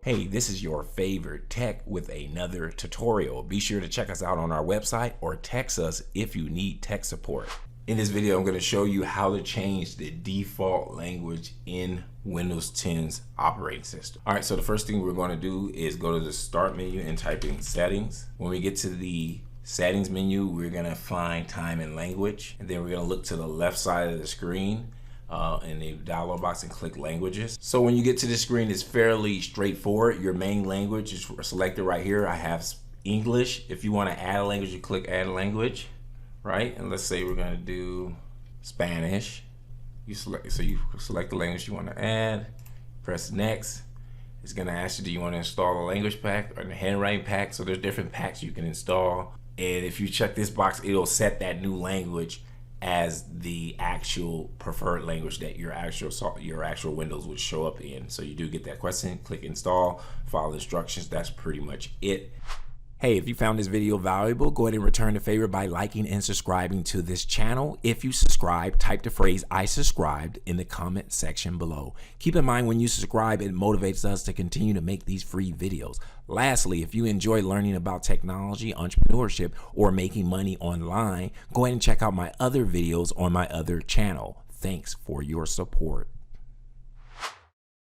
Hey, this is your favorite tech with another tutorial. Be sure to check us out on our website or text us if you need tech support. In this video, I'm going to show you how to change the default language in Windows 10's operating system. All right, so the first thing we're going to do is go to the Start menu and type in Settings. When we get to the Settings menu, we're going to find Time and Language, and then we're going to look to the left side of the screen in the dialog box and click Languages. So when you get to this screen, it's fairly straightforward. Your main language is selected right here. I have English. If you want to add a language, you click Add Language. Right, and let's say we're going to do Spanish. You select the language you want to add, press next. It's going to ask you, do you want to install a language pack or the handwriting pack? So there's different packs you can install, and if you check this box, it'll set that new language as the actual preferred language that your actual Windows would show up in. So you do get that question, click install, follow the instructions. That's pretty much it. Hey, if you found this video valuable, go ahead and return the favor by liking and subscribing to this channel. If you subscribe, type the phrase "I subscribed" in the comment section below. Keep in mind, when you subscribe, it motivates us to continue to make these free videos. Lastly, if you enjoy learning about technology, entrepreneurship, or making money online, go ahead and check out my other videos on my other channel. Thanks for your support.